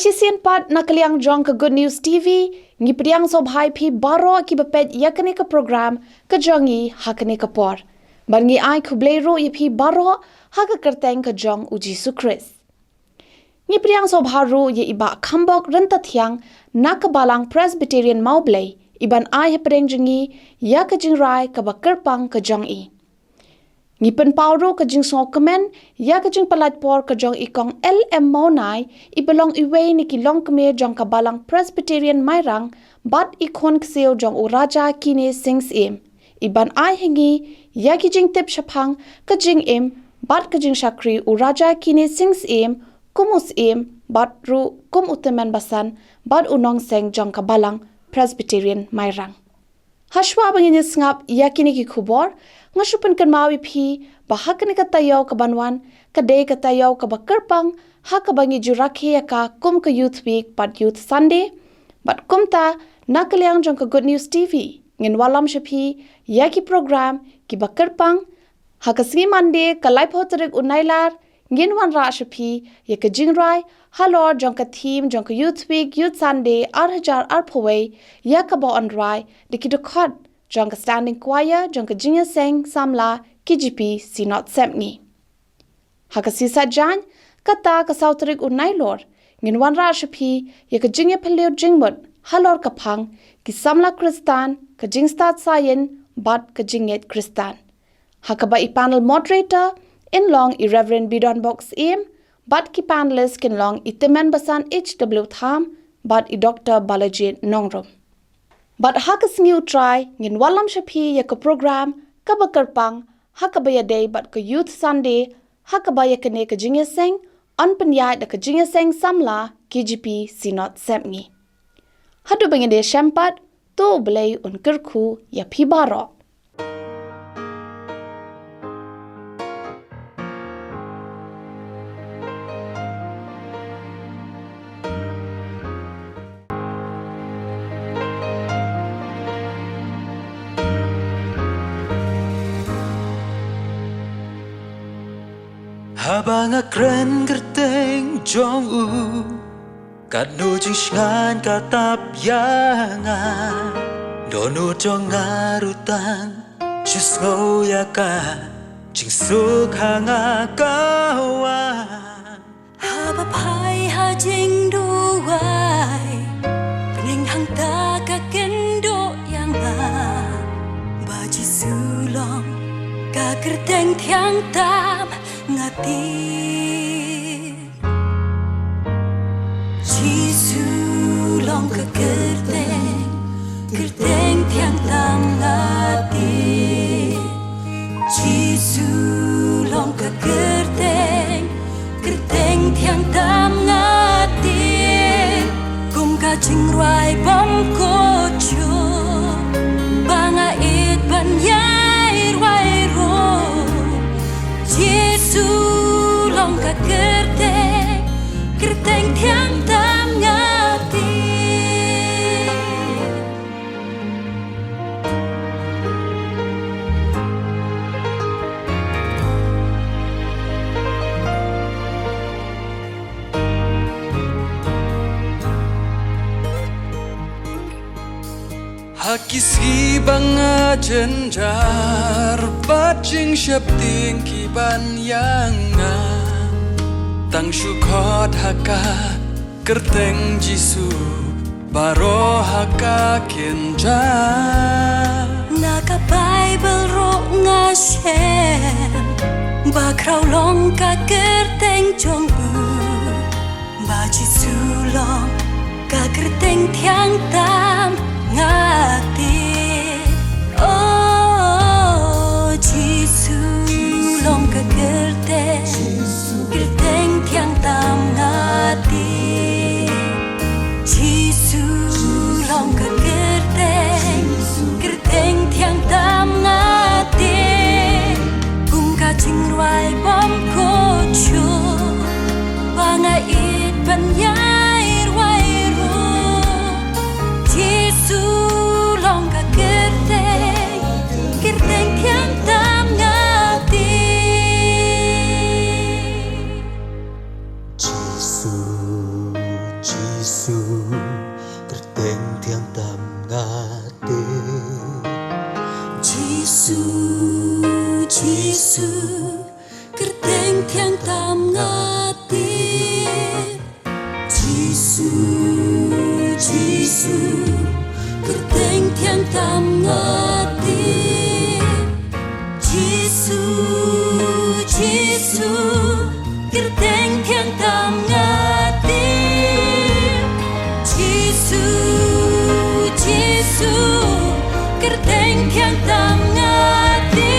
Masisian pat nakaliang jong ke Good News TV, ngi priang sob hai pi baro ki bepet yakane ke program ke jongi hakane ke por. Ban ngi ai kublero ye pi baro ha ke kerteng ke jong uji sukris. Ngi priang sob haru ye iba kambok renta thiang na ke balang Presbyterian Maublay iban ai hepreng jengi ya ke jingrai ke bakerpang ke jong i. Ngipen pauru ke jing song kemen ya ke jing pelat por ke jong ikong LM Maunai i belong iwei ni ki long keme jong ka balang Presbyterian Mairang bat ikon kseo jong uraja kine sings im iban ai hengi ya ki jing tip shapang ke jing im bat ke jing shakri uraja kine sings im kumus im bat ru kum utemen basan bat unong seng jong ka balang Presbyterian Mairang. Hashwa bangin ngap yakini ki kubor ngasupan kan mawi pi bahak ni katayaw ka banwan kadai katayaw ka bakerpang ha ka bangi juraki ka kum ka youth week pat youth Sunday bat kumta nakaliang jong ka Good News TV ngin walam shapi yaki program ki bakerpang ha ka singi Monday ka live hotarik unailar ngin wan ra shapi ya ka jingrai halor jong ka theme jong ka youth week youth Sunday arhajar arphawai ya ka ba onrai dikidokot jong ka standing choir jong ka jingya seng samla KGP sinot semngi. Haka sisa jan kata ka sautrik unai lor ngin wan ra shapi ya ka jingya pelio jingmut halor ka phang ki samla kristan ka jingstat sayin bat ka jinget kristan. Haka ba i panel moderator in long i Reverend Bidon Box im bat ki panelist kin long i temen basan HW Tham bat i Dr. Balaji Nongrom. Bat haka singiu try ngin walam shapi ya ka program ka bakerpang haka ba ya day bat ka youth Sunday haka ba ya kene ka jingya seng on penyai da ka jingya seng samla KGP sinot semngi. Hadu bangin de shampat to belay un kerku ya pi baro. Habang akren kerteng jong u kadno jing shan katap yangan dono jong ngarutan just ngo yaka jing suk hanga kawan haba pai ha jing duai pening hang ta ka kendo yang baji sulong ka kerteng thiang tam ngati Jisu long ke kerteng tiang tam ngati Jisu long ke kerteng tiang tam ngati kum ka jing rai bom ko chu banga it ban yai rai ro Jisu long ka kerteng tiang tam ngati Hakisi banga jenjar bajing syapting kiban yanga tang syukot haka kerteng jisu baro haka kenja naka Bible ro ngashem bakrau long ka kerteng jong baji sulong ka kerteng tiang tam ngati oh Jisu long ka kerteng tiang tam ngati Jisu long ka kerteng tiang tam ngati kum ka jing rai bom ko chu banga it ban yai rai ro Jisu Jisu kerteng tiang tam ngati Jisu kerteng tiang tam ngati Jisu kerteng tiang tam ngati Jisu kerteng tiang tam ngati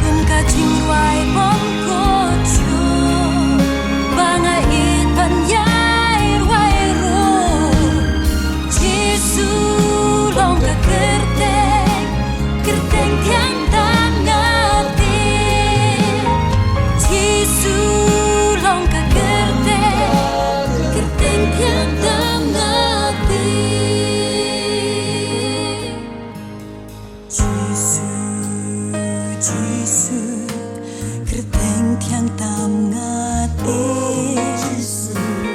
Kum kajing ruai bom kocho Banga itan yai ruai ro Jisu long ka kerteng tiang tam ngati Jisu long ka kerteng tiang tam ngati Jisu kerteng tiang tam ngati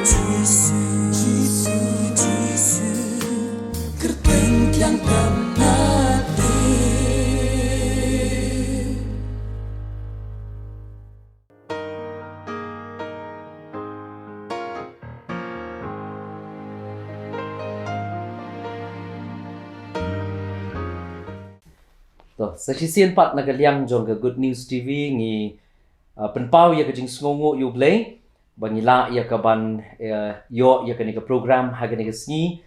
Jisu kerteng tiang tam ngati To, sa sisian pat nagaliang jong ka Good News TV ngi penpau ya kajing sngongo yu blay bangila ya kaban yo ya kani ka program hagani ka sngi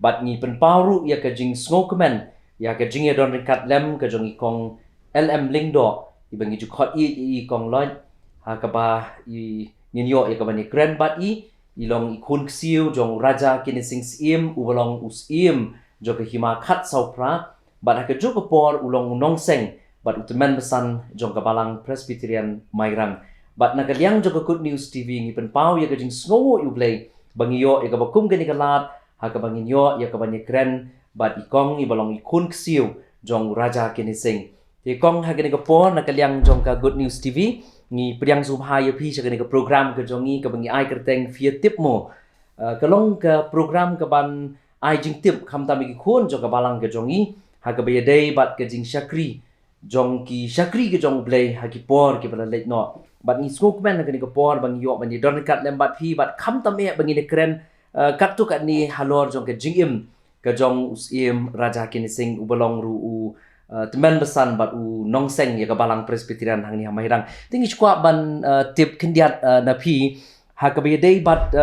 bat ngi penpau ru ya kajing sngo kemen ya kajing ya don rekat lem kajong ikong LM Lingdo ibangi jukot i kong loy ha kaba i ninyo ya kaban ni grand bat i ilong ikun ksiu jong raja kini sing sim ubalong usim jong ka hima khat saupra bat ha kejo por ulong unong seng bat utemen besan jong kabalang Presbyterian Mairang bat nagaliang jong ka Good News TV ngi penpau ya kajing sngo yu blay bangiyo ya kabakum gani kalat ha kabanginyo ya kabani kren bat ikong ibalong ikun ksiu jong raja kini sing ikong ha gani por nagaliang jong ka Good News TV ngi priang subha ya pi sa gani ka program ka jongi kabangi ai kerteng via tip mo kalong ka program kaban ai jing tip kham ta mi khon jong kabalang ka jongi Hagabaya day bat kajing syakri jong ki syakri ke jong blay hagi por ke bala late no bat ni skok men kani ke por bang yo bang don kat lem bat phi bat kham tam me bang ni kren kat tu kat ni halor jong ke jing im ke jong usim raja kini sing ubalong ru u teman besan bat u nong seng ya ke balang Presbyterian hang ni hamahirang tingi skwa ban tip kendiat na phi hagabaya day bat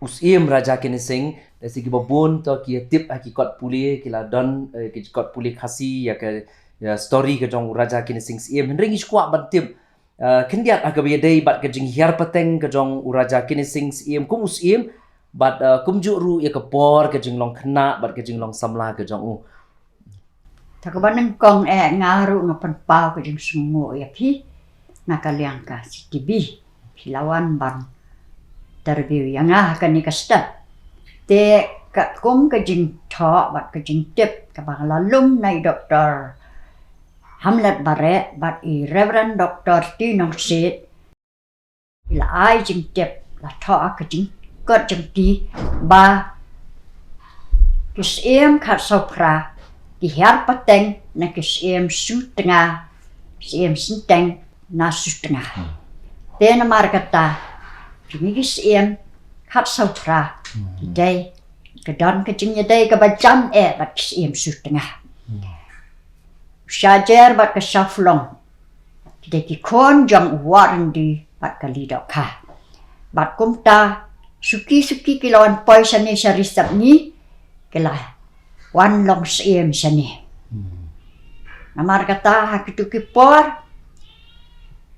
usim raja kini sing dari segi babun to ki tip hakikat pulih kila don hakikat pulih khasi ya ke ya story ke jong raja kini sing sim ring iskwa ban tip kendiat agabe day bat ke jing hiar pateng ke jong raja kini sing sim kum usim bat kumju ru ya ke por ke jing long khna bat ke jing long samla ke jong u Takabanang kong ngaru ngapan pau ke jing sungo ya pi nakaliang ka CTV pilawan ban terbiu yang akan nikasta te ka kum ka jing tho bat ka jing tip ka bang lalum nai Dr. Hamlet Bare bat i Reverend Dr. Tinong Sit ila ai jing tip la tho ka jing kot jing ti ba kisem khat sopra ki har pateng na kisem su tengah kisem sinteng na su tengah te na markata kimi kisem khat sopra day kedon kecingnya day kebacan bat kisem su tengah syajar bat ke saflong kita ki kon jang waran di bat kali dok ka bat kumta suki kilauan poi sani sarisap ni kela wan long siem sani namar kata hakitu ki por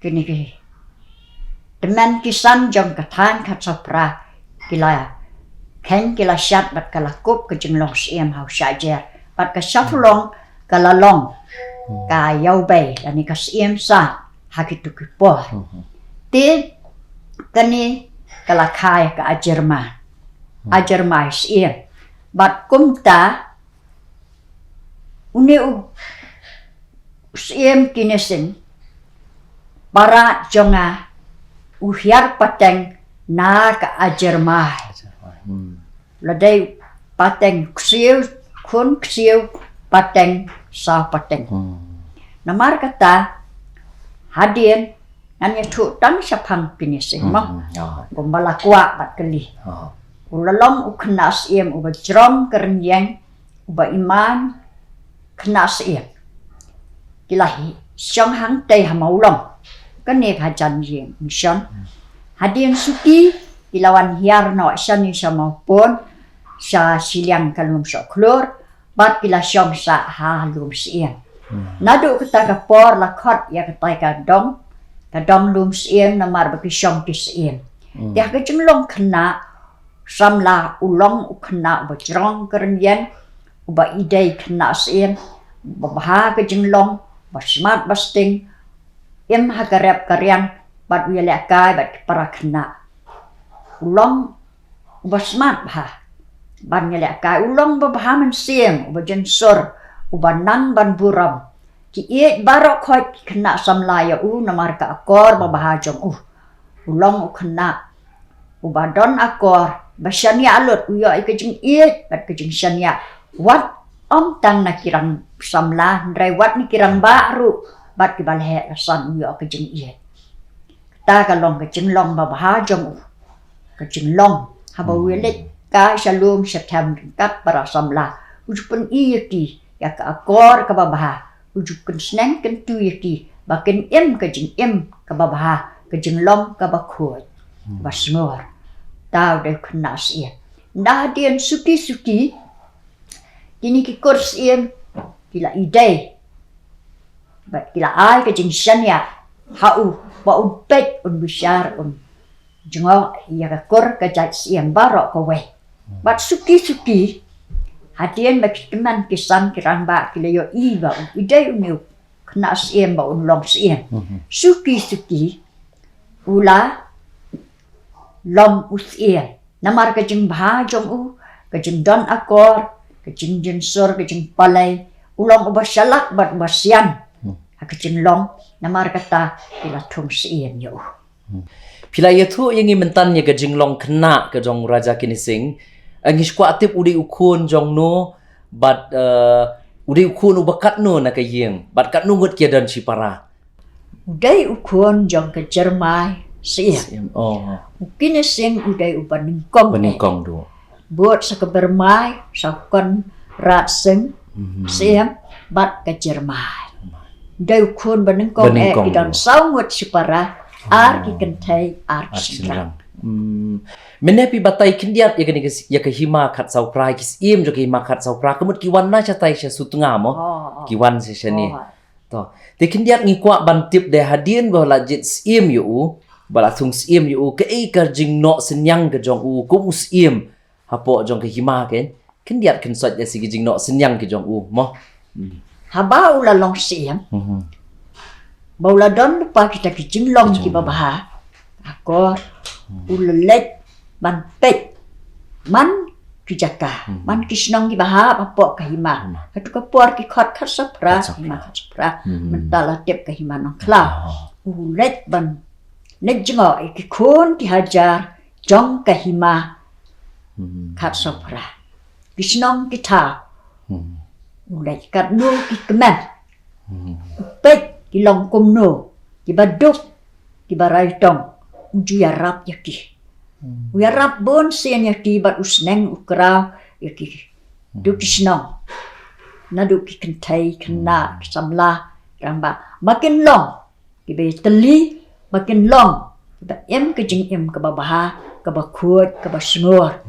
kini ki teman kisan jang katan kat sopra kila ken kila syat bat kala kup ke jenglong siem hau syajar bat ke saflong kala long ka yau bay lani ka siem sa hakitu ki por ti kani kala kai ka ajerma siem bat kumta uni siem kinesin para jonga uhiar pateng na ka ajerma ladai pateng ksiu kun ksiu pateng sao pateng namar kata hadien nanya tu tan sapang pinis mo kumbala kwa bat kali ulalom uknas iem uba jrom kerenyeng uba iman knas iem kilahi syong hang tei hamaulong kene hajan iem mission hadien suki ilawan hiar no sani samapun sa siliang kalum soklor bat kila syong sa halum siem nadu kita kapor lakot ya ketai kadong lum siem namar bagi syong tisiem dia kejunglong kena samla ulong ukna bajrong kerenyen uba idei kena siem babha kejunglong basmat basting em hagarep karyan bat wile kai bat para kena ulong basmat bah ban ngele kai ulong babha men siem uba jensor uba nan ban buram ki e barok khoi kena samlaya namar ka akor babha jong ulong ukna uba don akor basyania alut uyo ikejing bat kejing syania wat om tang na kirang samla ndrai wat ni kirang baru bat ki balhe san uyo kejing ta kalong kejing long babha jong kejing long haba wilet ka shalom septem kat para samla ujupun ki ya ka akor ka babha ujupun sneng kan tu ki bakin kejing ka babha kejing long ka bakhoi basmor tao de knas iem dah dien suki kini ki kurs iem kila idei bat kila ai ke jing syania hau ba upet bisyar jengo ya ka kor ka jat iem barok ko we bat suki hadien ba teman kisan kirang ba kila yo iba idei unu knas iem ba long iem suki ula lom usien namar kejing bhajong kejing don akor kejing jensor kejing palai ulong uba shalak bat basian kejing long namar kata ila thum sien yo pila yatu yang mentan ye kejing long kena ke jong raja kini sing angis kuatip udi ukun jong no bat udi ukun ubakat no na kayeng bat kat nungut kia dan sipara udai ukun jong ke jermai siem mungkin sing udai uban ningkong do buat sekebermai sakon rat sing siem bat ke jermai udai ukun beningkong kidan saungut sipara ar ki kentai ar sinrang menepi batai kindiat ya ke hima khat sauprai kis im jo ke hima khat saupra kemut kiwan na chatai sha sutunga mo kiwan se shani to te kindiat ngi kwa bantip de hadien bo la jit im yu bala thung sim yu ke kar jing no senyang ke jong ko sim hapo jong ke hima ken diat ken sot ya sigi jing no senyang ke jong mo habau la long sim baula don pa kita ke jing long ki babha akor ulet ban pet man ki jaka man kisnong ki baha hapo ke hima hatu ka por ki khat sapra hima khat sapra mentala tep ke hima nong kla ulet ban nejngo ki khon ki hajar jong ka hima khat sopra kisnong ki tha ulai kat no ki kemen pet ki long kum no ki baduk ki barai tong uju ya rap yaki ya rap bon sen yaki bat usneng ukra yaki du kisnong na du ki kentai kena samla ramba makin long ki be teli makin long ba ke jing ke babaha ke bakut ke basmur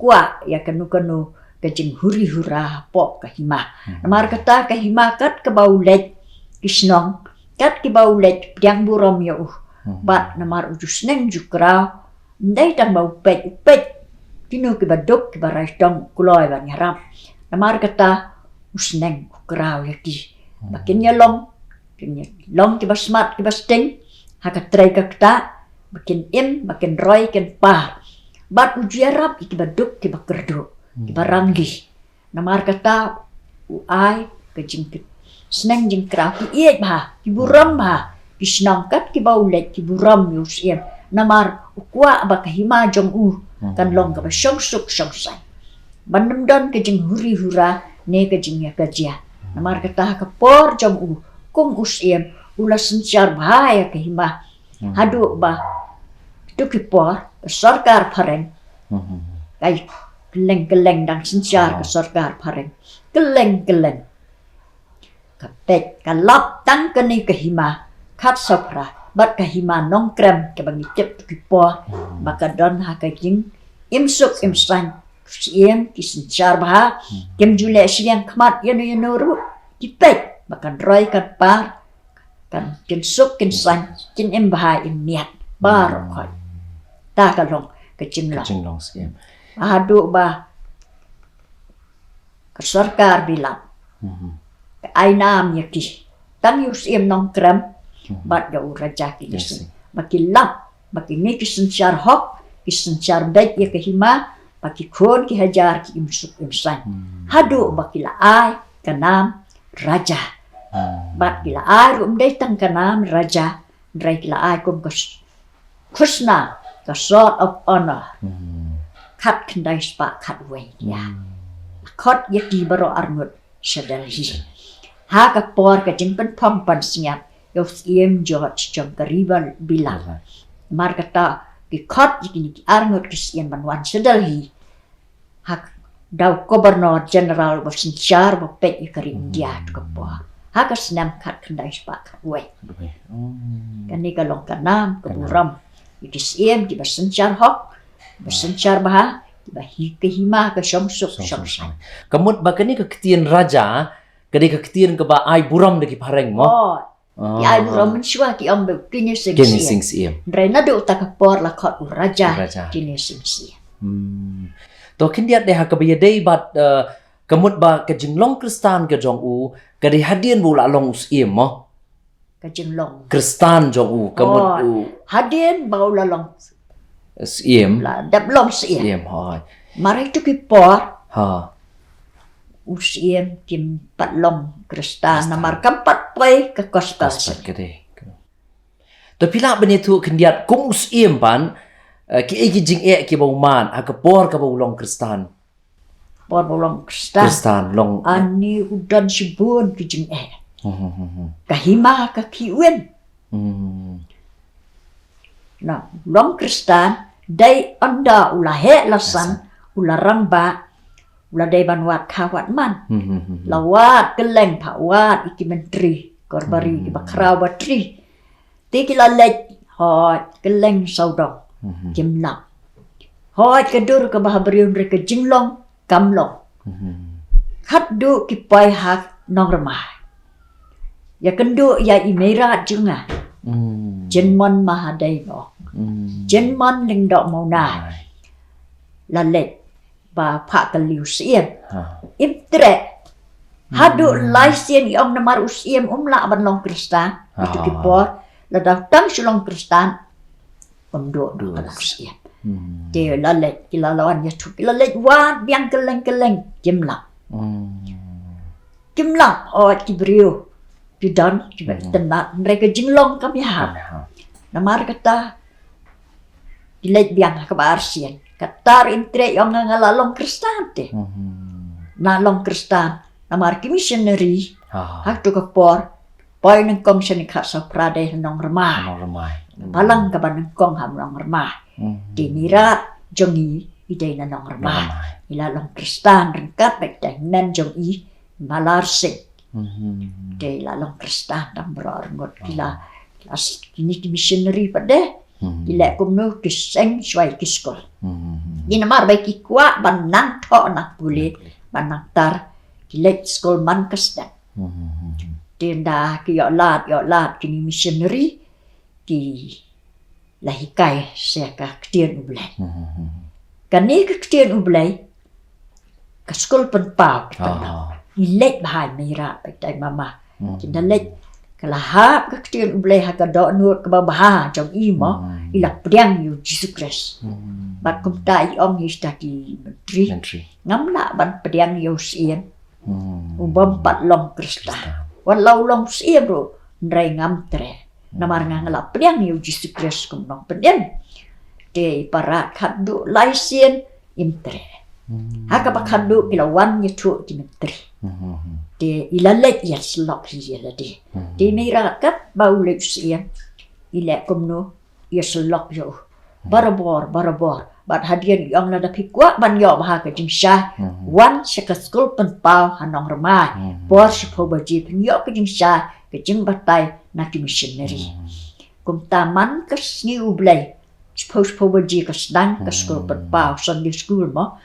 kwa ya kanu ke jing huri hura po ke hima namar kata ke hima kat ke baulet kisnong kat ke baulet yang burom ya bat namar ujus neng jukra ndai tang bau pet tinu ke badok ke barai tong kuloi ban haram namar kata usneng ukrau ya ki makin ya long ke basmat ke basting haka trai kakta makin roy ken pa bat ujiarap iki baduk ki bakerdo ki baranggi namar kata uai ke jingkit sneng jingkra ki iet ba ki buram ba ki snangkat ki baulet ki buram yusiem namar ukwa ba ka hima jong kan long ka ba syong suk syong sai bandem don ke jing huri hura ne ke jing ya kajia Namar kata kapor jong u kum usiem ula sencar bahaya ke hima. Hadu ba tu kipor sarkar pareng. Kai geleng dan sencar ke sarkar pareng. Geleng. Kapet kalap tang keni ke hima kat sopra bat ke hima nong krem ke bangi tip tu kipor maka don ha ke jing imsuk imsan siem ki sencar bah kem jule siang kmat yano ru kipet makan roy kan par kan kin suk kin san kin em bah im niat bar khoi ta ka long ke jing la Kajing long siem. adu ba ke sarkar bilang ai nam ya ki tang yu siem nong krem bat ya raja ki Yes. baki lap baki ni ki sencar hok ki sencar bet ya ke hima baki khon ki hajar ki imsuk imsan hadu baki la ai kanam raja bat ki la ai rum dei tang kanam raja rai ki la ai kum kas khusna ka sort of honor khat khandai spa khat wei ya khot yaki baro arngut sedal hi ha ka por ka jing pen pom pan siap yo siem George jong karibal bilang mar kata ki khot yaki ki arngut ki siem banwan sedal hi hak daw gobernur general wa sinchar wa pet ikari India ka po ha ka snam khat khandai spa khat wei kani ka long kanam ka buram yaki siem ki ba sinchar hok ba sinchar bah ba hi ke hima ka somsuk somsai Kamut ba kani kaktian raja, kani kaktian ka ba ay buram dagi pareng mo? oh ya buram mensyua ki om be kini sing Kini siem sing siem. Rena do ta ka por la khot raja Raja. kini sing siem To kindiat deha ka bayadai bat kamut ba kajing long kristan ka jong u, kadi hadian bula long usiem mo? ka jinglong Kristan jong u, kamut u hadien bau la long siem. la dap long siem Siem hoy. mari tu ki por Ha. usiem kim pat long kristan namar kampat pai ka kosta Kaspat kade. To pila bani tu kindiat kum usiem pan ki igi jing ki bauman akapor ka long kristan. por long kristan Kristan long. ani udan sibun ki jing kahima ka kiwen na long kristan dai anda ulahe lasan ularang ba uladai banwat kawat man lawat keleng pawat iki menteri korbari ki bakraw batri ti kila lej hot keleng saudong jimlang hot kedur ke bahabriun reka jinglong kamlong khat du ki pai hak nong remah ya kendu ya imera junga jenmon mahadai no jenmon ling dok mau na la lej ba pha ka liu siem imtre hadu lai sien yong namar usiem la ban long kristan itu ki por la da tang sulong kristan do siem de la lej ki la lawan ya tu la lej wa biang keleng jimlang o ki brio pidan ki tenat mereka jinglong kami ha namar kata dilej biang ka barsien katar intre yang ngalalong kristan te na long kristan namar ki missionary hak tu ka por poi nang kong sini kha sa prade nong remah palang ka ban kong ham nong remah dinira jongi idai na nong remah ila long kristan rengkat baik dah nan jongi malar sing de la long kristan dam bro ngot kila kini ki missionary pade ila kumno kiseng swai kiskol ni namar baik ki kwa banang tho nak bulit banang tar kilek skol man kasdan tenda ki yo lat kini missionary ki lahikai seka ktien ublai kani ktien ublai ka skol penpau ilek bahai mira pai mama kinda lek kalahap ka ktien ublai ha ka do nuot ka baha jong imo ila priang yu Jesus Christ bat kum tai om histaki menteri ngamla ban priang yu sien ubam pat long kristan walau long sien bro ndrai ngam tre namar ngala priang yu Jesus Christ kum nong peden de parat khadu lai sien imtre haka bakadu ilawan yetu di menteri de ilalet ya slok hi la de mira kat bau le sia ila komno ya slok yo barabor bat hadian yang la da pikwa ban yo ba ka jing sha wan shaka school pen pau hanong ramai bor shpo ba ji pen yo ka jing sha ka jing batai na ki missionary kum taman ka sni ublai shpo ba ji ka sdan ka school pen pau Sunday school mo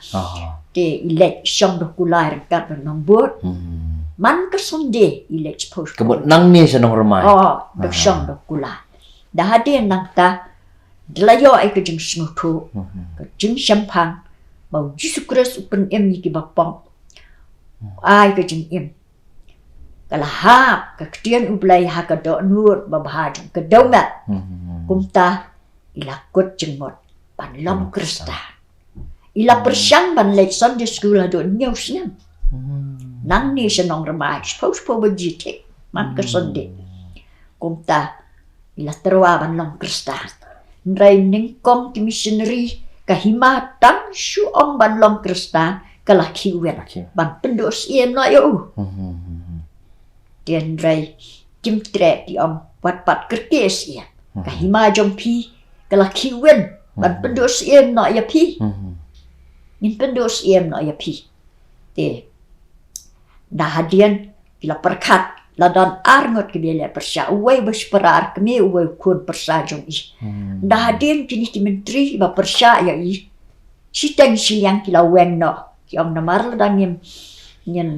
de ilek shong do kulai kat nong bot man ka sunde ilek shpo Kebut nang ni siya nung ramai. do shong do kulai da hadian nang ta delayo ai ka jing snutu ka jing champang mau Jesus Christ upen em ni ki bapong ai ka jing em kala ha ka ktian ublai ha ka do nur ba ba jing ka do mat kumta ila kot jing mot pan lom krista ila persyang ban lek Sunday school do nyau snam nang ni senong ramai suppose po ba jitek man ka Sunday kumta ila terwa ban lom krista Nrai ningkong ki missionary kahima tan shu ong ban long krista kala kiwen ban pendos iem no yo tian rai kim tre ti om pat pat kerkes ya kahima jong pi kala kiwen ban pendos iem no ya pi min pendos iem no ya pi te dah hadian kila perkat Ladon arngot ke biela persya uai berseparar kami uai kun persya jong i dah hadir jenis di menteri ba persya ya i siteng siliang kila weng no ki om namar ladang nyen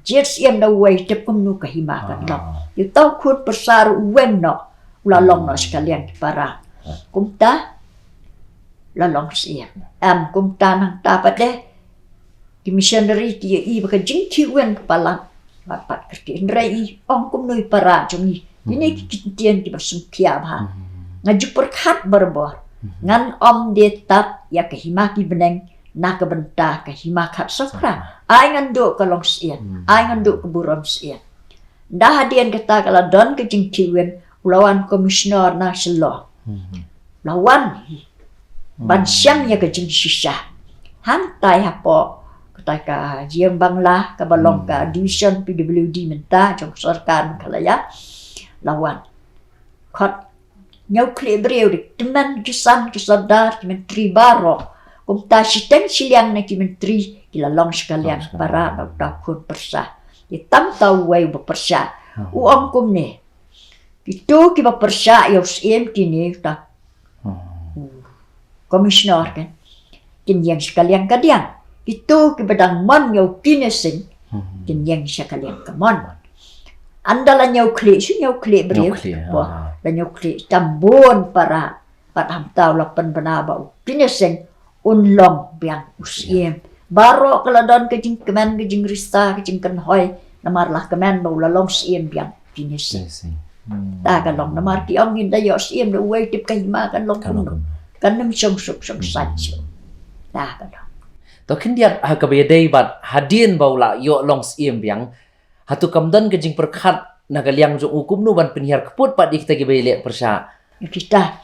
jets yem da uai tep kum nu kahima kan lo yu tau kun persya weng no ulalong no sekalian para kumta lalong siam kumta nang tapade ki missionary ki i ba jing ki wen palang pat kerti nrai ong kum noi para jongi ini kitien ki basung kia ba ngaju perkat berbor ngan om de tat ya ke himaki beneng na ke benta ke himakat sokra ai ngan do ka long sien ai ngan do ke burom sien dah hadian kata kala don ke jing tiwen lawan komisioner nasional lawan ban syam ya ke jing shisha hantai hapo ka jiang bangla ka balong ka division PWD menta trong sarkar kalaya lawan khot nyau kle breu de teman kisan kisadar menteri baro kumta siteng siliang na ki menteri kila long sekalian para da kun persa hitam tau wai ba persa uang kum ne itu ki ba persa yo sim kini ta komisioner kan kin yang sekalian kadiang itu kebedang mon nyau kinesing kin yang sekalian kemon andala nyau kli beri wah dan nyau kli tambun para ham tau lapan benaba kinesing unlong biang usiem baro keladon kejing kemen kejing rista kejing kenhoi namarlah kemen bau lalong siem biang kinesing ta kalong namar ki ong inda yo siem de wei tip kahima kan long kan nem song sancho ta kalong To kindiat ha kabedai bat hadien baula yo long siem biang hatu kamdan kejing perkat nagaliang jo hukum nu ban penhiar keput pat dik tagi bele persya kita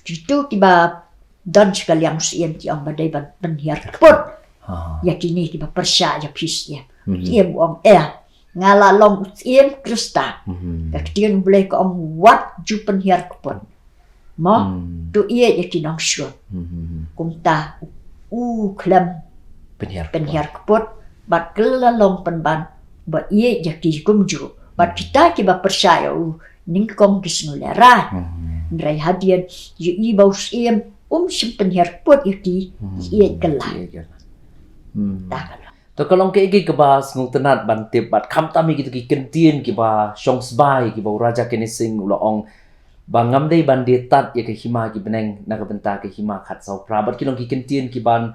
itu tiba dan sekaliang siem ti ang badai ban penhiar keput ya kini tiba persya ya pis ya siem ong ngala long siem krista kaktian boleh ko om wat ju penhiar keput mo tu ia ya kinong syur kumta klem penhiar keput bat kelalong penban ba ie jaki kumju bat kita ki ba percaya ning kom kisnulera ndrai hadian yu i baus iem sim penhiar keput iki ie kelah to kalong ke ke bas ngung tenat ban tip bat kham tami gitu ki kentien ki ba shongs bai ki ba raja kenising uloong bangam dei ban detat ya ke hima ki beneng na ka benta ke hima khat sau prabat ki long ki kentien ki ban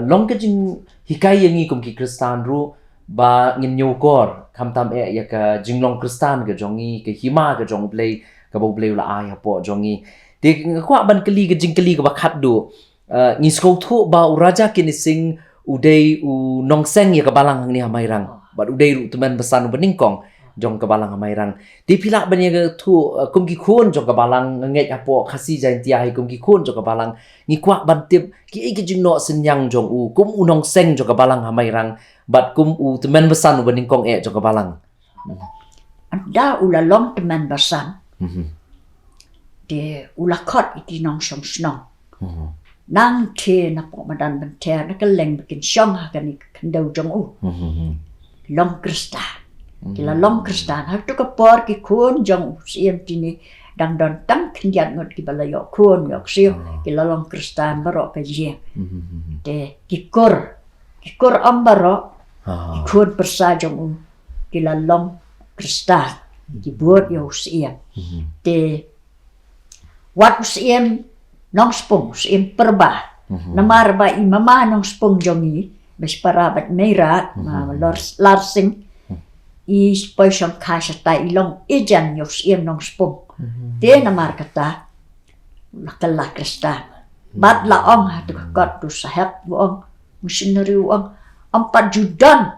long ke jing hikai yangi kum ki kristan ru ba ngin nyokor kham tam ya ka jinglong kristan ke jongi ke hima ke jong play ka bo play la ai hapo jongi de kwa ban keli ke jing keli ka ba khat du ngi sko thu ba raja kenising udei u nongseng ya ka balang ni hamairang bat udei ru teman besan beningkong jong kabalang amairang di pila banya ke tu kum ki khun jong kabalang nget apo khasi jain tia hai kum ki khun jong kabalang ngi kwak ban tip ki ki jing no senyang jong u kum unong seng jong kabalang amairang bat kum u temen besan baning kong jong kabalang Anda ula long teman basan. De ula kot iti nong som snong. Nang te na po madan benter na kaleng bikin syong hakan kandau jong u. Long krista. Kila long krista ha tu ka por ki kun jong u siem tini dang don tang khnjat ngot ki balayo kun yok siu kila long krista baro ka je. De ki kor am baro ki kun persa jong u kila long krista ki buat yo siem. De wat siem nong spung siem perba. Namar ba imama nong spung jongi bes parabat merat ma larsing i spoisam kasha ta ilong ijan yo siem nong spung. De namar kata lakala krista. Bat la ong ha tu got tu sahab ong missionary ong 4 judan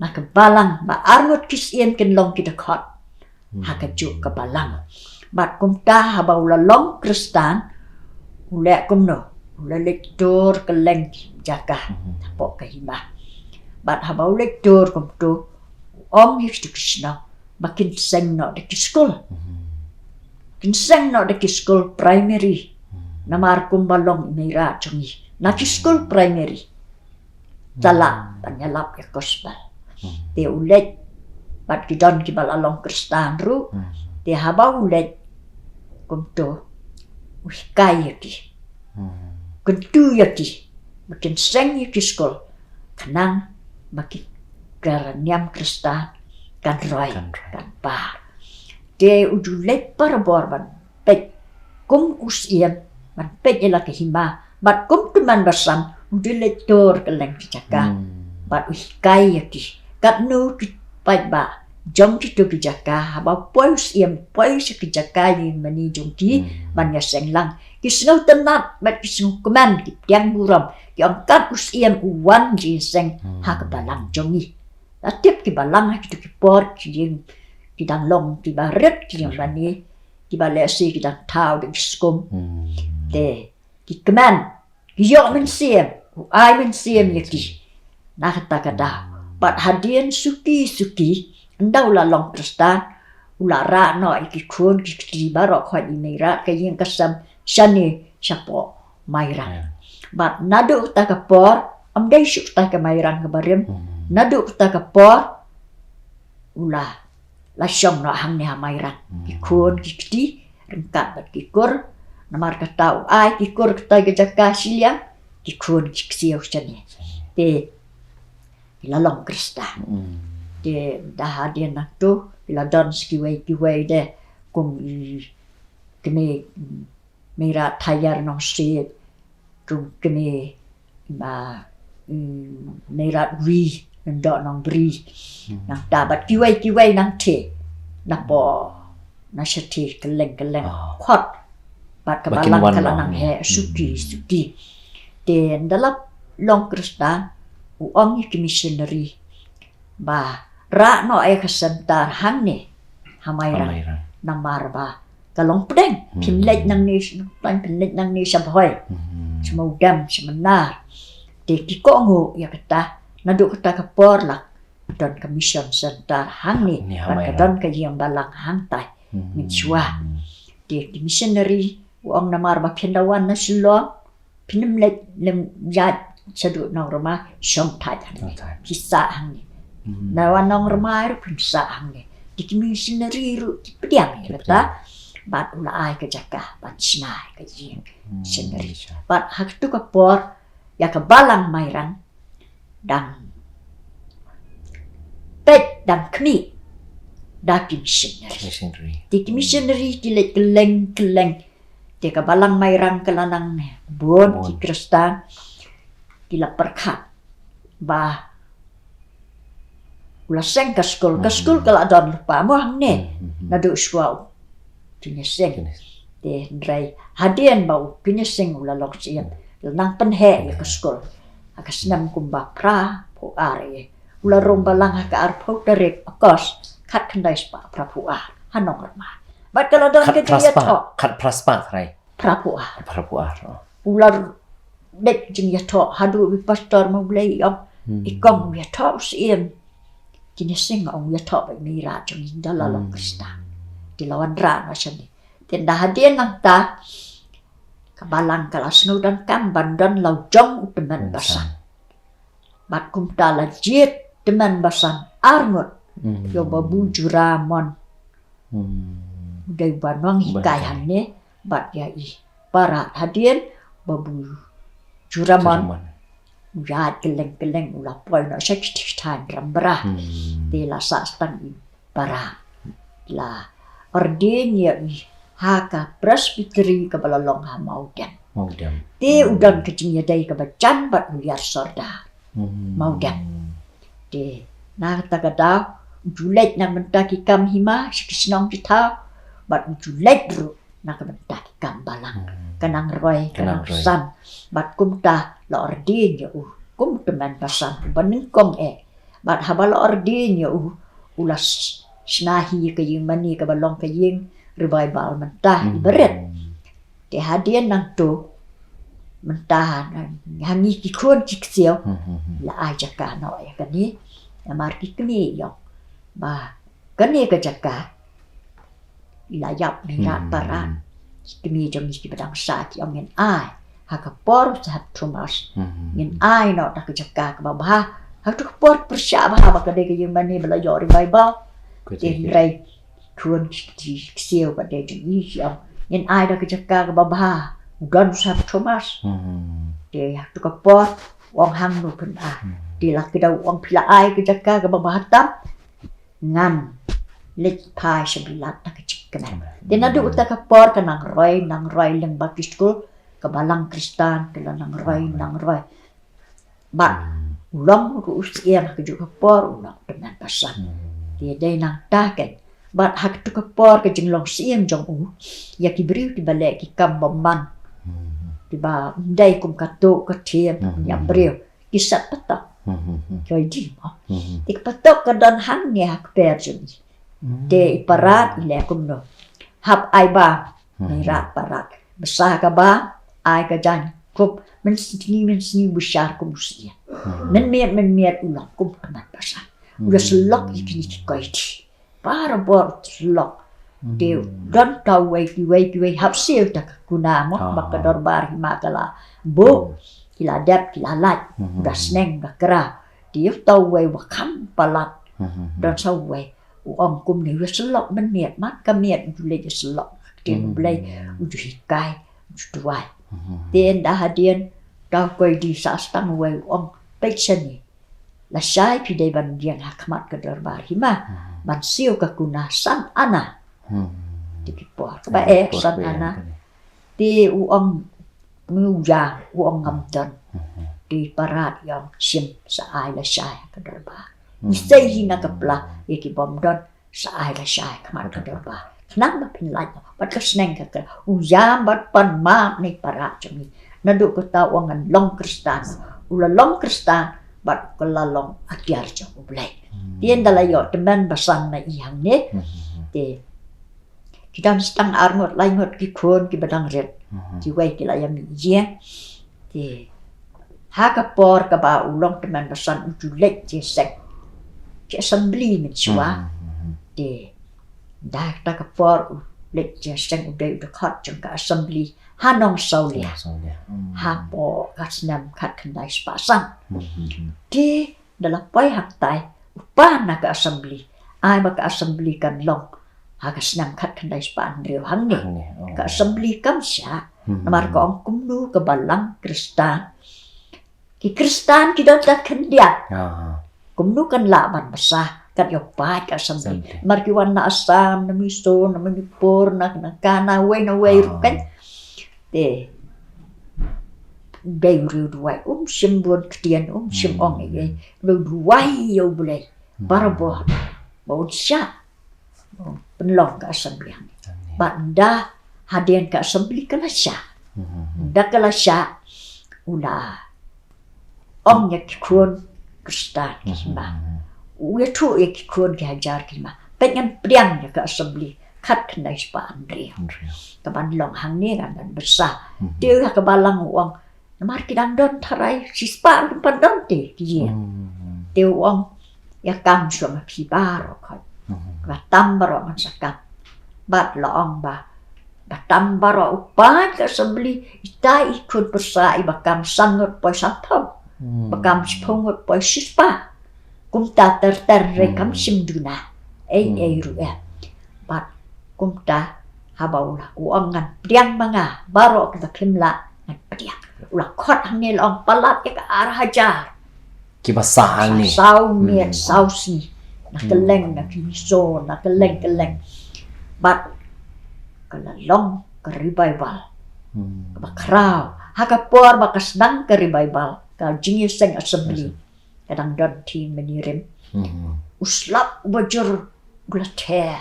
na kabalang ba arngot kisien ken long kita khot ha ka ju kabalang bat kum ta ha ba ula long kristan ule kum no ule lektor keleng jaka po ka hima bat ha ba lektor kum tu om his tu krishna makin seng no de school kin seng no de school primary namar kum balong mira chungi na school primary tala panyalap ya gospel te ulet bat kidon ki balalong kristan ru te haba ulet kumto uskai yaki kuntu yaki makin seng yaki skol kanang makin garanyam kristan kan roi kan pa te ujulet para borban pek kum usiem man pek ela ke hima bat kum tuman basam ujulet tor keleng jaka bat uskai yaki kat nu pai ba jong ki tu jaka ba pois ki jaka ni mani jong ki ban ya seng lang ki snow tenat bat ki snow command ki tiang buram ki angkat us uwan ji seng ha ka balang jong ni atip ki balang ha ki tu ki por ki jing ki dang long ki baret ki yang bani ki ba le si ki dang tau de skum de ki command ki yo men siem ai men siem ye ki na kata bat hadian suki ndau la long kristan ula ra no iki kun ki baro khoi imira ka yin kasam shani shapo mairang bat nadu ta ka por am dai shuk ta ka mairang ka barim nadu ta ka por ula la shong no hang ne mairang ki kun ki rengkat bat ki kur namar ka tau ai ki kur ta ga jaka siliang ki kun ki siau shani te ila long kristan de dah dia nak tu ila don skiway de kum kene mira tayar no se tu kene ba mira ri ndo nong bri nak dapat kiway nang te na po na shati keleng khot bat kabalang kalanang he suki de dalam long kristan uang ki missionary ba ra no ay kasantar hang ni hamaira namar ba kalong pedeng pinlet nang ni pinlet nang ni sabhoy semudam semenar de ki ko ngo ya kata nadu kata ka por la don commission center hang ni ban ka don ka yang balang hang tai min chua de missionary uang namar ba pindawan na silo pinimlet lem ya sadu nong rumah syong tai kisah hang ni nawan nong rumah ru kisah hang ni di missionary ru pediam kata bat ula ai ke jaka bat snai ke jing missionary bat hak tu ka por ya ka balang mairang dan pet dan kni da missionary di missionary di le keleng di ka balang mairang kelanang bon ki kristan kila perkat ba ula seng ka skol kala don lupa mo hang ne na do skwa tinya seng de drai hadian bau tinya seng ula lok sian nang penhe ya ka skol akas nam kumba pra po are ula rom balang ka ar po derek akos kat kendai spa prapua hanong rama bat kalau don ke dia to ขัดพลาสปะอะไร prapua พระผู้อา ular dek jing ya to hadu bi pastor mau blei om ikong ya to siem jenis sing ong ya to ba ni ra jong dalam krista di lawan ra na sini tenda hadian nang ta kabalang kalas nu dan kamban dan lau jong teman basan bat kum ta la jiet teman basan arngot yo babu juramon dai banwang hikai hanne bat ya i para hadian babu juramon Ujat keleng-keleng ulah poi nak sekitar rambra de la sastan para la ordenya haka presbytery ke balalong ha maudem te udan kecingnya dai ke bacan bat liar sorda maudem de na tagada julet na mentaki kam hima sikisnong kita bat julet ru na ke mentaki kam balang kanang roy kanang san bat kumta la ordenya kum teman pasan banengkong bat habal ordenya ulas snahi ke ying mani ke balong ke ying revival mentah iberet te hadian nang tu mentah hangi ki kon ki xiao la aja ka no ya kan ni amar ki kni yo ba kan ni ke jaka la yap ni ra para kni jom ni ki badang sa ki om ngen ai hakapor sahat Thomas ngin ai no tak jaka ka ba hakapor persya ba ba ka de ke ying mani bela yo revival te rai kuan ki xiao ba de ni yo ngin ai da ke jaka ka ba don sahat Thomas de hakapor wong hang nu pen di la ke da wong pila ai ke jaka ka ba tam ngan lek pai sebilat tak cikkan de na du ta ka por ka nang roi leng baptist school kabalang Kristan kala nang roi bat ulang ruus yang ke juga por ulang dengan pasan dia dai nang taken bat hak tu ke por ke jenglong siem jong ya ki beriu di balik ki kam bomban di ba dai kum kato ke tiem ya beriu kisat petok joy di tik petok ke dan hang ya ke perjun de iparat ile kum no hap ai ba ni rat parat besar ka ba ai ka jan kup men sini besar kum usia men miat ulang kum teman pasal udah selok ikini koi para bor selok de dan tau wei hap sil tak guna mo bakador bar himakala bo kila dap kila lat udah sneng dah kera dia tau wei wakam palat dan sau wei uang kum ni udah selok men miat mat ka miat ulai selok dia ulai udah hikai udah Tien dah hadian dah koi di sastang wei ong pekseni la sai pi dei ban dian hakmat ke darbar hima ban siu ka kuna san ana di por ba san ana ti uong nguja uong ngamdan di parat yang sim sa ai la sai ke darbar ni sei hina ka pla ki bom don sa ai la sai kamat ke darbar kenapa pinlanya bat kesneng ke ujam bat pan ma ni para cemi nadu ko ta wangan long kristan ula long kristan bat kelalong akyar jong ulai tien dalayo teman basan na ihang ne te kita stang arngot laingot ki kon ki badang red ki wai ki layam ye te haka por ka ba ulong teman basan ujulek je sek ki assembly min chwa te dah tak por lek jaseng udah khot jong ka assembly hanong saulia ha po kasnam khat khandai spasan di dalam pai hak tai upa na ka assembly ai ba ka assembly kan long ha kasnam khat khandai span riu hang ni ka assembly kam sya namar ko ong kumnu ke balang kristan ki kristan ki dot tak khandia kumnu kan la ban basah kat yo pai ka assembly marki wana asam na miso na manipur na kana way rukan te dai ru duai simbon ketian sim ong ye ru duai yo boleh barabo mau sya penlong ka assembly banda hadian ka assembly kala sya dakala sya ula ong yak kun kristan kisma uya tu ek kon ke hajar kilma pengen priang ya ke assembly kat kena ispa Andre kaban long hang ni kan besar dia ke balang uang namar kidang don tarai sispa pandang te dia dia uang ya kam sama pi baro kan ba tam baro man sakam bat long ba tam baro upa ke assembly ita ikut besar ibakam sangat poi sapam bakam sepungut poi sispa kumta ter rekam simduna ruya bat kumta habaula uangan priang manga baro kita klimla ngan priang ulah khot hang long palat ke arah hajar Kibasahang ni. sau miet sau si nak keleng nak miso nak keleng bat kala long ke revival ba kraw hakapor ba kasnang ke revival ka jingi seng assembly kadang don team menirim uslap bajur glater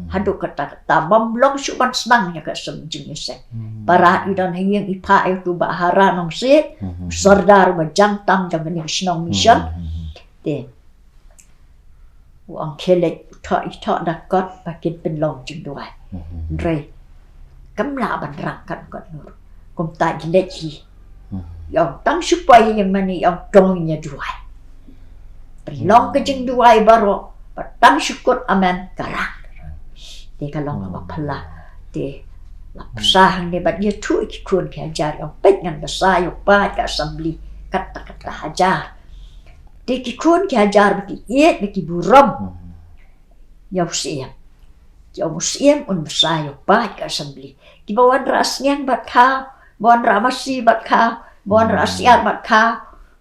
hadu kata mamlong suban senangnya ke jingi seng para idan hiyang ipa itu bahara nong sit sardar bajang tam jang ni snong mission de uang kelek ita dakot pakin penlong jing duai re kamla ban rangkan kot nur kum ta lechi yang tang supaya yang mani yang dongnya duai penlong ke jing duai baro patang syukur aman karang de kalong ba phala de la pasang de bat ye tu ikun ke ajar yang pek ngan besar yo pa ka assembly kata hajar de ikun ke ajar beki yet beki buram ya usia un besar yo pa ka assembly di bawan rasnya bat ka bawan ramasi bat ka bawan rasiat bat ka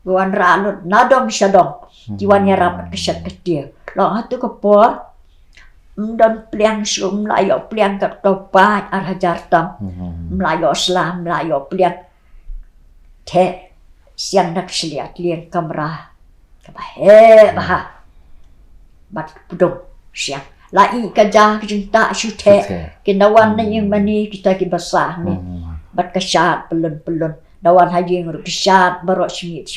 bawan ranut nadom syadom jiwanya rapat kesyat kedia lo hatu kepor dan pliang sum layo pliang kat topat arhajar tam melayo selam melayo pliang te siang nak seliat liang kamera kabahe bah bat pudung siang lai kaja cinta syute kinawan na yang mani kita ki basah ni bat kasyat pelun dawan haji nguruk kasyat barok simit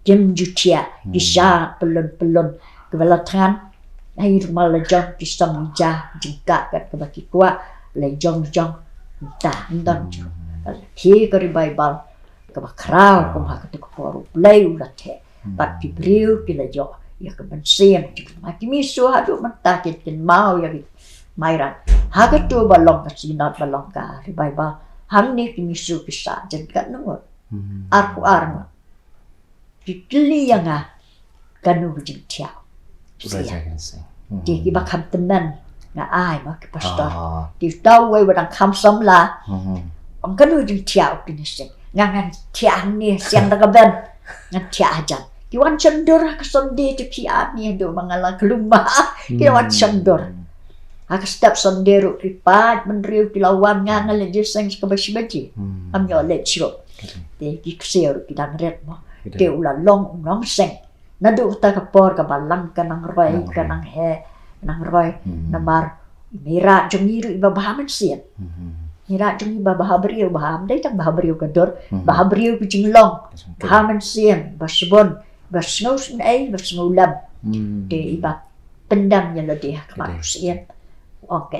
jem jutia kasyat pelun kebala tangan ai rumah lejong pisang jah jingka kat kebaki kuat lejong entah ndon ki kari bible kebakrau kumha ketuk poru play ulah te bat pibriu pilajo ya kebensian mati misu hadu mentakit kin mau ya mairan haga tu balong kasinat balong ka ri bible hamni misu bisa jengkat nungot aku arma dipilih yang kanu jingtiao di bakam tenan nga ai ma ke pastor di tau we wadang kam som la ang kanu jing tiao kinising ngangan tiang ni siang daga ben ngan tia ajan ki wan cendor ka sonde ti pia ni do mangala kelumba ki wan cendor ha ka step sondero ripat menriu ti lawan ngangal le jeseng ka basi am yo le chiro de ki kseo ki dan ret mo te ula long seng nadu ta kapor ka balang kanang roy kanang he nang roy namar mira jongiru iba bahaman sian mira jongi iba bahabriu baham dai tak bahabriu kador bahabriu bijinglong bahaman sian basbon basnous ai basngulam de iba pendam nya lodi ka sian oke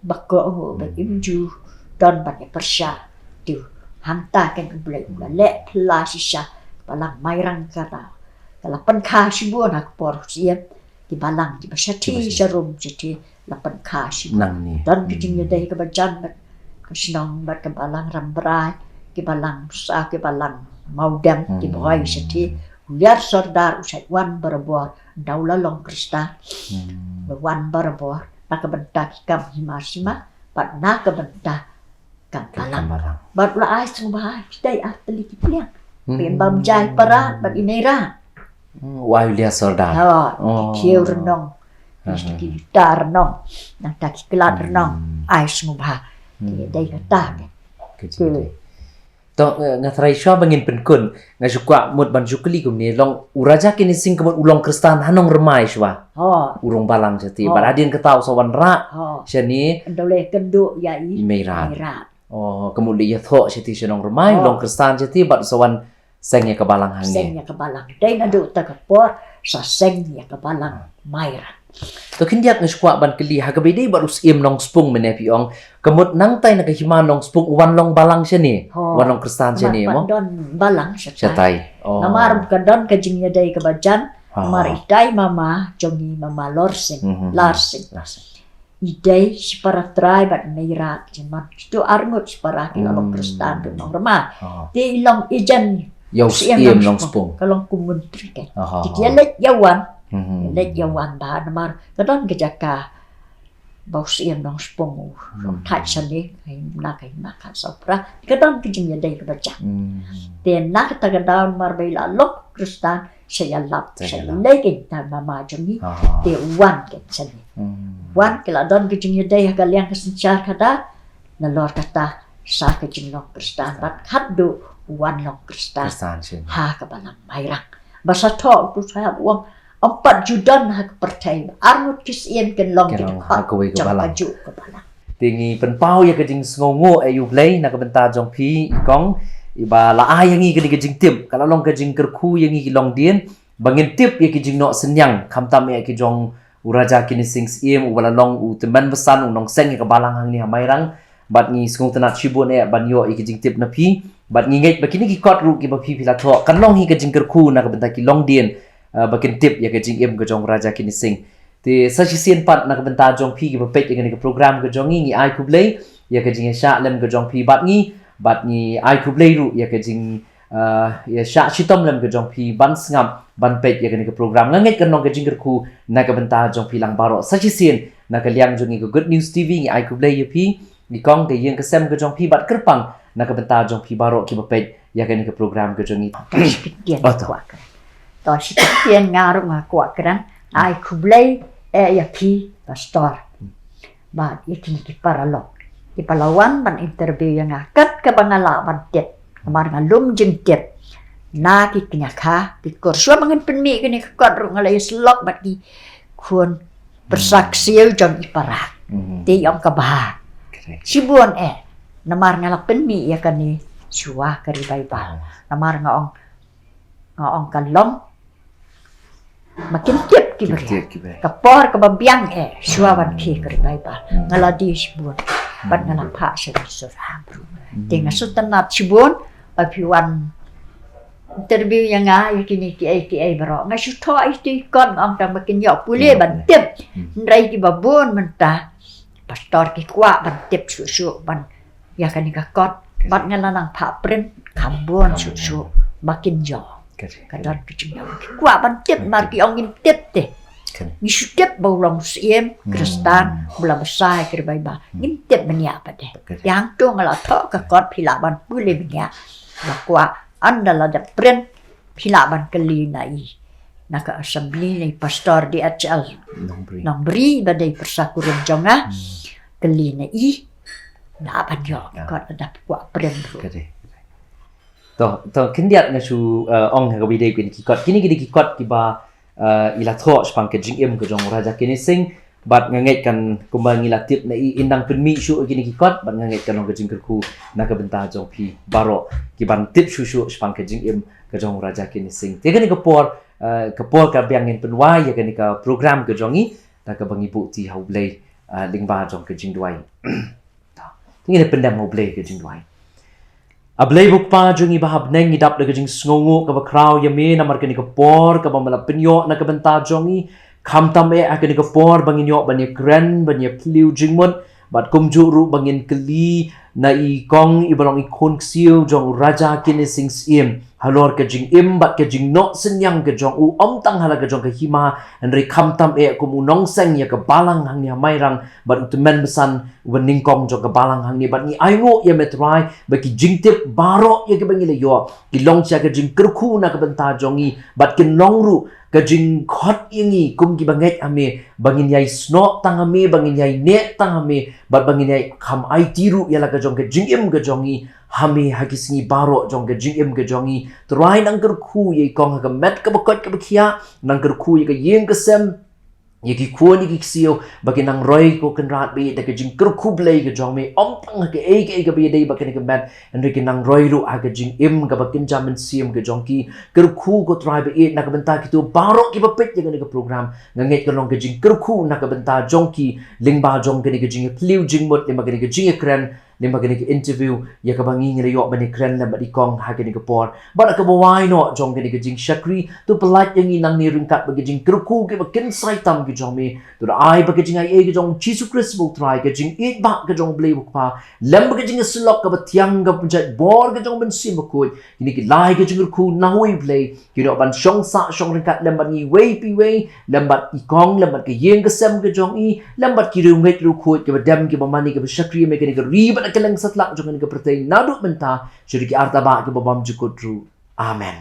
bakko ba imju don ba persya tu hanta kan bulai le plasisha balang mairang kata lapan kah sibuan aku por siap di balang di basyati jarum jadi lapan kah sibuan dan kijingnya dai ke bajan ke sinong bat ke balang rambrai ke balang sa ke balang maudam di boy seti liar sordar usai wan berbor daula long krista wan berbor nak bentak kam himasima pat nak bentak kam balang bat la ai sumbai dai arteli kipiang pen bam jai parat bat inera Wailia Sordar. Kieu renong. Ki gitar renong. Nang taki kelat renong. Ai sumba. Dai kata. Kecil. To ngatrai sya bangin penkun ngasukwa mut ban jukli kum ni long uraja kini sing kemut ulong kristan hanong remai sywa. Urung balang jati. Baradin ketau sawan ra. Syani ndole kenduk yai meirat. Kemudi ya tho syati syanong remai ulong kristan jati bat sawan sengnya ke balang hangnya. Sengnya ke balang. Dai nadu ta kapor sa sengnya ke balang mairan. to kindiak ng squat ban kili hagabidi barus im nong spung mene piong kamut nang tay nakahima nong spung wan long balang siya ni wan long kristan siya ni mo Don balang siya siya tay oh Namar ka don ka jingnya day ka bajan. Ah. Namar iday mama jongi mama Larsen. Iday si para tribe at mayra jiman. Ito arngot si para kilalong kristan do nong rama. Di ilang ijan yaw im nong spung kalong kumuntri kay. Aha. Di let yawan. Let yawan ba namar ka don ka jaka. Bau siam nong spung thai sani kay na kay maka sopra. Ka don ka jingnya day ka bajan. Then nakatagadaw marbay lalok kristan saya lap saya lagi na mama jongi te wan ke sani wan kila don ke jongi day hagaliang kesencar kada na lor kata sa ke jongi kristan bat haddu wan lok kristan siya ha ka balang mairang basa to tu saya uang 4 judan ha ka percaya arnut kisien ken long ke ha kaway ka balang ju ka balang tingi penpau ya kajing sngongo ayu play na kabenta jong pi kong iba la ayangi kani kajing tip kalau long kajing kerku yangi long dien bangin tip ya kajing no senyang kamtam ya kijong uraja kini sings im wala long u teman besan unong seng ya kabalang hang ni hamairang bat ni skong tenat chibun ya banyo ya kajing tip na pi bat ni ngait bakini ki kot ru ki ba pi pila tho kan long hi kajing kerku na kabenta ki long dien bakin tip ya kajing im kajong uraja kini sing ti sasisian pat na kabenta jong pi ki ba pet ya kani program kajong ngi ai kublei ya kajing ya sha lem kajong pi bat ni ai kublei ru ya kajing ya sha chitom lem kajong pi ban sngam ban pet ya kani program nganget kan nong kajing kerku na kabenta jong pi lang baro sasisian na kaliang jong ngi good news tv ngi ai kublei ya pi ni kong ke yang kesem kajong pi bat kerpang na kabenta jong pi baro ki ba pet ya kani program kajong ngi Kitian kuat kan. To si kitian ngaruh kuat kan. Ai kublai ya pi pastor. Ba ya kini ki paralog. Ki palawan ban interview yang akat ke bangala ban tet. Kamar ngalum jeng tet. Na ki kenyaka ki korsua mangen penmi kini kot ru ngalai slok bat ki kun bersaksi jong iparak. Ti yang kabah. Sibuan namar ngalak penmi ya kani suah kari baibal. Namar ngaong kalong makin tip kibri kapor kababiang suawan ki kari baibal ngaladi sibun bat ngalapa sa surah bro tinga sutanat sibun apiwan interview yang yakini ki ai bro ngasuto itu kon ang tang makin yo pule ban tip ndai ki babon menta pastor ki kwa ban tip su ban yakani ka kot bat ngalanang pa pren kambon su makin yo kadang kecil kuat bantet marki angin tet deh ni sudah baulong siem kristan bula besar kerbaibah ngintip menia apa deh yang tu ngalah thok ke kot pilaban boleh menia bakwa andala da pren pilaban keli nai naka assembly ni pastor di HL nombri badai persakuran jonga keli nai na apa jo kot ada kuat pren to kindiat na su ong ha bidai kini kikot kini kikot kiba ila tho spang ke jing em ke jong raja kini sing bat nganget kan kumbang ila tip na indang penmi su kini kikot bat nganget kan ke jing kerku na ka benta jong pi baro kiban tip su spang ke jing em ke jong raja kini sing te kini kapor ka biangin penwai ya kini ka program ke jongi ta ka bangi bu ti hau blai lingba jong ke jing duai ta tingi pendam hau blai ke jing duai ablay bukpa jung ibahab neng idap na kajing sngongo ka bakraw yame na markani ka por ka bamala pinyo na kabanta jongi kamtam akani ka por bangin yo banya kren banya pliu jingmon bat kumju ru bangin keli na i kong ibalong ikon ksiu jong raja kini sing sim halor kajing im bat kajing no senyang ka jong u tang hala ka jong ka hima nri kamtam kum unong seng ya ka balang hang ni hamairang bat utemen besan wening kong jong ka balang hang ni bat ni aingo ya metrai baki jingtip baro ya ka bangile yo kilong sia ka jing kerku na ka benta jongi bat kin longru kajing khot ingi kum ki banget ame bangin yai sno tang ame bangin yai ne tang ame bat bangin yai kham ai tiru ya la ka jong ka jing im ka jongi hame hakisingi baro jong ka jing im ka jongi trai nang kerku ye kong ka met ka bakot ka bakia nang kerku ye ka yeng ka sem Yaki kuan yaki sio bagi nang roy ko kan rat be da kajing kerku blay ke jong me ompang ke e ke be dei bagi ke ban and nang roy ru aga jing im ga bakin jamin siam ke jong ki kerku ko tribe e nak benta ki tu barok ki bapet je ke program nganget ke long ke jing kerku nak benta jong ki lingba jong ke jing pliu jing mot le bagi ke jing kran le bagi ke interview ya ka bangi ngi yo bani kran la badi kong ha ke por ba ka bawai no jong ke jing shakri tu pelat yang inang ni ringkat bagi jing kerku ke bakin saitam ke jong me tu ai bagi jing ai ke jong Jesus Christ buk try ke jing it ba ke jong blei buk pa lem bagi jing slok ka batiang ga punjat bor ke jong ben sim ko ini ki lai ke jing kerku na hui blei ki no ban shong sa shong ringkat lem ban ni wei pi wei lem bat i kong lem bat ke yeng ke sem ke jong i lem bat ki ru nget ru ko ke badam ke bamani ke shakri me ke ri ba ke leng satlak jong ke pertai naduk menta syuri ki arta ba ke babam jukut ru amen.